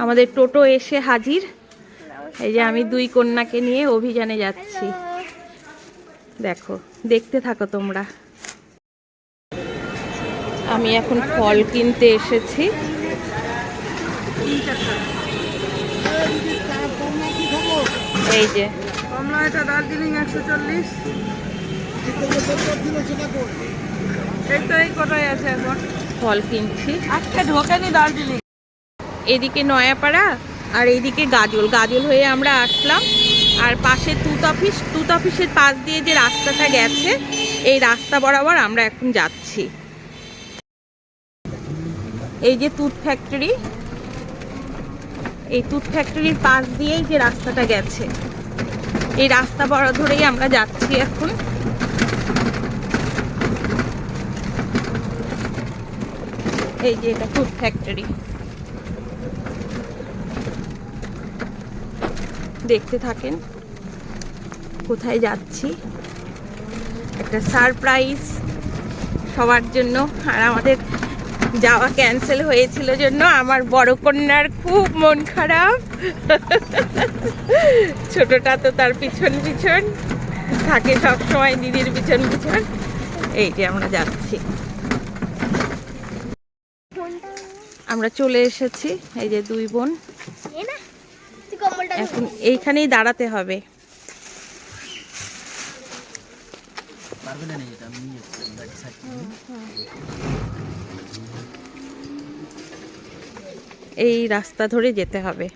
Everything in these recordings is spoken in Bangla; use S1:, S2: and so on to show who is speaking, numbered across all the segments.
S1: আমাদের টোটো এসে হাজির। এই যে আমি দুই কন্যাকে নিয়ে অভিযানে যাচ্ছি। দেখো, দেখতে থাকো তোমরা। আমি এখন ফল কিনতে এসেছি। এই যে
S2: কমলা, এটা দার্জিলিং 140। এই তো এই কটাই আছে এখন।
S1: ফল কিনছি।
S2: আজকে ঢোকেনি দার্জিলিং।
S1: এদিকে নয়াপাড়া আর এইদিকে গাজল। গাজল হয়ে আমরা আসলাম। আর পাশে তুত অফিসের পাশ দিয়ে যে রাস্তাটা গেছে, এই রাস্তা বরাবর আমরা এখন যাচ্ছি। এই যে তুত ফ্যাক্টরি, এই তুত ফ্যাক্টরির পাশ দিয়েই যে রাস্তাটা গেছে, এই রাস্তা বড় ধরেই আমরা যাচ্ছি এখন। এই যে এটা তুত ফ্যাক্টরি। দেখতে থাকেন কোথায় যাচ্ছি। একটা সারপ্রাইজ সবার জন্য। আর আমাদের যাওয়া ক্যান্সেল হয়েছিল জন্য আমার বড় কন্যার খুব মন খারাপ। ছোটটা তো তার পিছন পিছন থাকে সব সময়, দিদির পিছন পিছন। এই যে আমরা যাচ্ছি, আমরা চলে এসেছি। এই যে দুই বোন, এখন এইখানেই দাঁড়াতে হবে। এই রাস্তা ধরে যেতে হবে।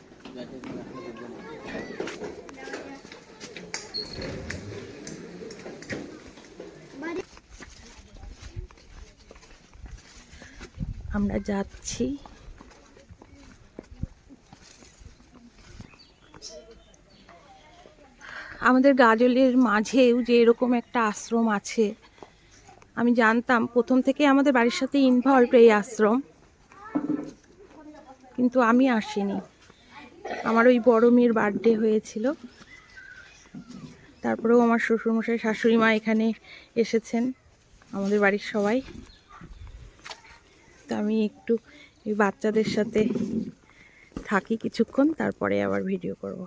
S1: আমরা যাচ্ছি। আমাদের গাজলের মাঝেও যে এরকম একটা আশ্রম আছে, আমি জানতাম প্রথম থেকে। আমাদের বাড়ির সাথে ইনভলভ এই আশ্রম, কিন্তু আমি আসিনি। আমার ওই বড় মেয়ের বার্থডে হয়েছিল, তারপরেও আমার শ্বশুরমশাই শাশুড়ি মা এখানে এসেছেন, আমাদের বাড়ির সবাই। তো আমি একটু এই বাচ্চাদের সাথে থাকি কিছুক্ষণ, তারপরে আবার ভিডিও করব।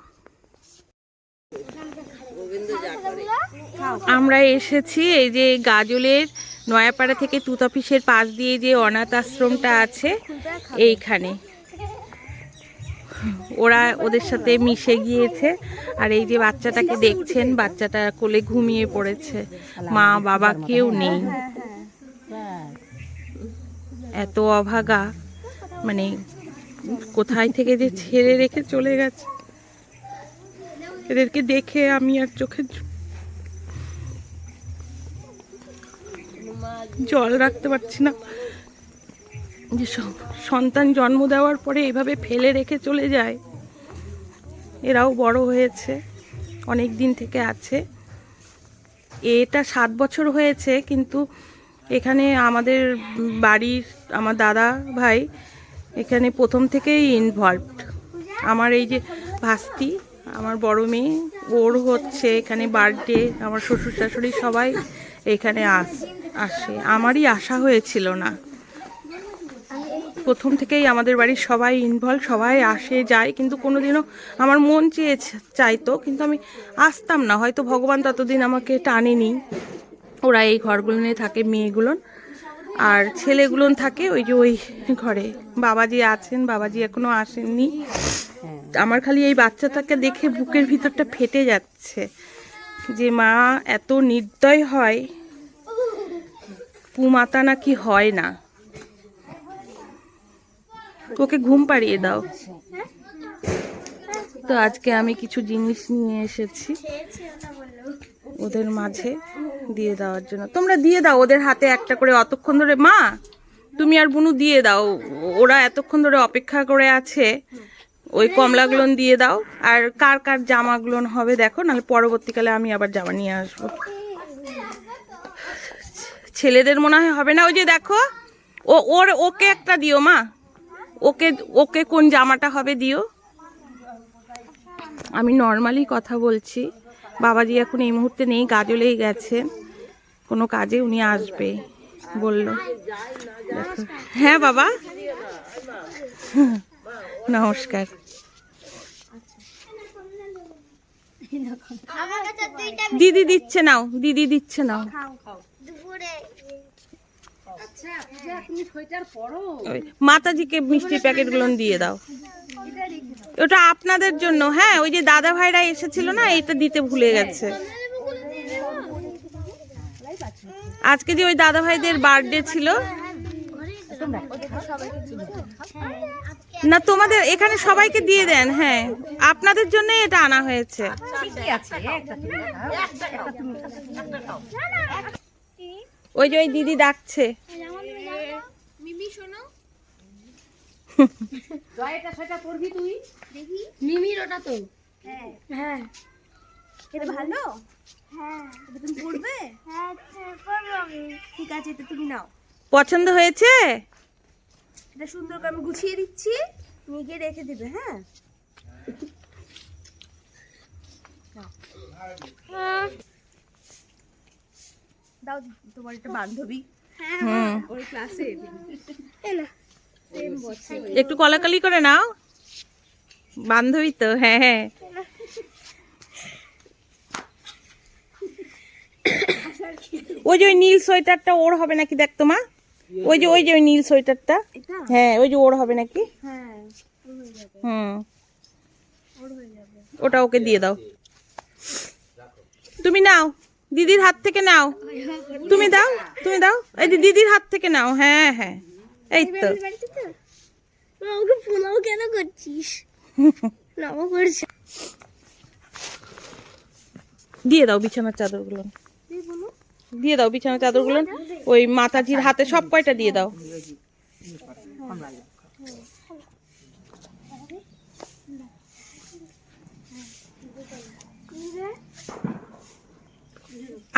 S1: আমরা এসেছি এই যে গাজলের নয়াপাড়া থেকে তুত অফিসের পাশ দিয়ে যে অনাথ আশ্রমটা আছে, এইখানে ওরা ওদের সাথে মিশে গিয়েছে। আর এই যে বাচ্চাটাকে দেখছেন, বাচ্চাটা কোলে ঘুমিয়ে পড়েছে, মা বাবা কেউ নেই। এত অভাগা, মানে কোথায় থেকে যে ছেড়ে রেখে চলে গেছে। এদেরকে দেখে আমি আর চোখে জল রাখতে পারছি না। যে সন্তান জন্ম দেওয়ার পরে এভাবে ফেলে রেখে চলে যায়। এরাও বড় হয়েছে, অনেক দিন থেকে আছে। এটা 7 বছর হয়েছে, কিন্তু এখানে আমাদের বাড়ির আমার দাদা ভাই এখানে প্রথম থেকেই ইনভলভড। আমার এই যে ভাস্তি, আমার বড় মেয়ে, ওর হচ্ছে এখানে বার্থডে, আমার শ্বশুর শাশুড়ি সবাই এখানে আসে। আমারই আশা হয়েছিল না, প্রথম থেকেই আমাদের বাড়ির সবাই ইনভলভ, সবাই আসে যায়। কিন্তু কোনোদিনও আমার মন চাইতো, কিন্তু আমি আসতাম না। হয়তো ভগবান ততদিন আমাকে টানেনি। ওরা এই ঘরগুলোনে থাকে, মেয়েগুলোন আর ছেলেগুলোন থাকে ওই যে ওই ঘরে। বাবাজি আছেন, বাবাজি এখনো আসেননি। আমার খালি এই বাচ্চাটাকে দেখে বুকের ভিতরটা ফেটে যাচ্ছে, যে মা এত নির্দয় হয়, পুমাতা নাকি হয় না। ওকে ঘুম পাড়িয়ে দাও। তো আজকে আমি কিছু জিনিস নিয়ে এসেছি ওদের মাঝে দিয়ে দেওয়ার জন্য। তোমরা দিয়ে দাও ওদের হাতে একটা করে, অতক্ষণ ধরে। মা, তুমি আর বুনু দিয়ে দাও, ওরা এতক্ষণ ধরে অপেক্ষা করে আছে। ওই কমলাগুলো দিয়ে দাও। আর কার কার জামাগুলো হবে দেখো, নাহলে পরবর্তীকালে আমি আবার জামা নিয়ে আসবো। ছেলেদের মনে হয় হবে না। ওই যে দেখো, ওকে একটা দিও মা, ওকে কোন জামাটা হবে দিও। আমি নর্মালি কথা বলছি। বাবাজি এখন এই মুহূর্তে নেই, গাজলেই গেছে কোনো কাজে, উনি আসবে বলল। দেখো, হ্যাঁ বাবা, নমস্কার। দিদি দিচ্ছে নাও, দিদি দিচ্ছে নাও। ওই মাতাজিকে মিষ্টির প্যাকেটগুলো দিয়ে দাও। ওটা আপনাদের জন্য। হ্যাঁ, ওই যে দাদা ভাইরা এসেছিল না, এটা দিতে ভুলে গেছে। আজকে যে ওই দাদা ভাইদের বার্থডে ছিল না, তোমাদের এখানে সবাইকে দিয়ে দেন। হ্যাঁ, আপনাদের জন্য এটা আনা হয়েছে। ওই যে ওই দিদি ডাকছে।
S3: মিমি শোনো,
S4: মিমির ওটা তো।
S3: হ্যাঁ এটা ভালো, হ্যাঁ এটা তুমি পড়বে, হ্যাঁ পড়বো আমি। ঠিক আছে, এটা তুমি নাও।
S1: পছন্দ হয়েছে?
S3: এটা সুন্দর করে আমি গুছিয়ে দিচ্ছি, তুমি গিয়ে রেখে দিবে। হ্যাঁ দাও, তোমার একটা বান্ধবী
S1: হুম,
S3: ওর ক্লাসে সেম বছর।
S1: একটু কলাকলি করে নাও। বান্ধবী তো। হ্যাঁ হ্যাঁ, ওই যে ওই নীল সোয়েটারটা ওর হবে নাকি দেখ তো মা। ওই যে ওই নীল সোয়েটারটা।
S3: এটা
S1: হ্যাঁ, ওই যে ওর হবে নাকি।
S3: হ্যাঁ ওর হয়ে যাবে,
S1: হুম,
S3: ওর হয়ে যাবে।
S1: ওটা ওকে দিয়ে দাও। তুমি নাও, দিদির হাত থেকে নাও। তুমি দাও, তুমি দাও। এই যে দিদির হাত থেকে নাও। হ্যাঁ হ্যাঁ, এই তো।
S3: ওকে ফোলাও কেন করছিস? নামও করছে।
S1: দিয়ে দাও বিছানার চাদরগুলো, দিয়ে দাও বিছানার চাদরগুলো। ওই মাতাজির হাতে সব কয়টা দিয়ে দাও।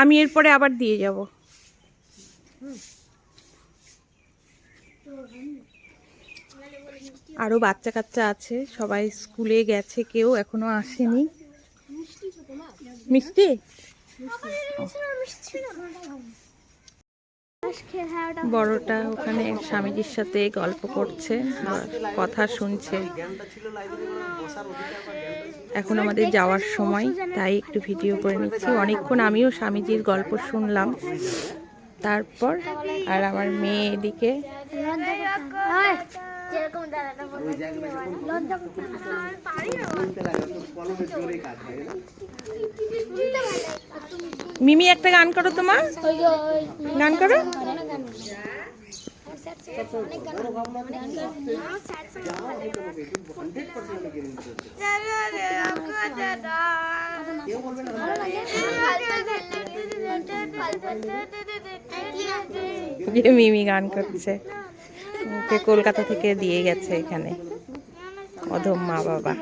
S1: আমি এরপরে আবার দিয়ে যাব। আরো বাচ্চা কাচ্চা আছে, সবাই স্কুলে গেছে, কেউ এখনো আসেনি। মিষ্টি বড়টা ওখানে স্বামীজির সাথে গল্প করছে, কথা শুনছে। এখন আমাদের যাওয়ার সময়, তাই একটু ভিডিও করে নিচ্ছি। অনেকক্ষণ আমিও স্বামীজির গল্প শুনলাম। তারপর আর আমার মেয়ে এদিকে মিমি একটা গান করো, তোমার গান করো। মিমি গান করছে, ওকে কলকাতা থেকে দিয়ে গেছে এখানে অধম মা বাবা।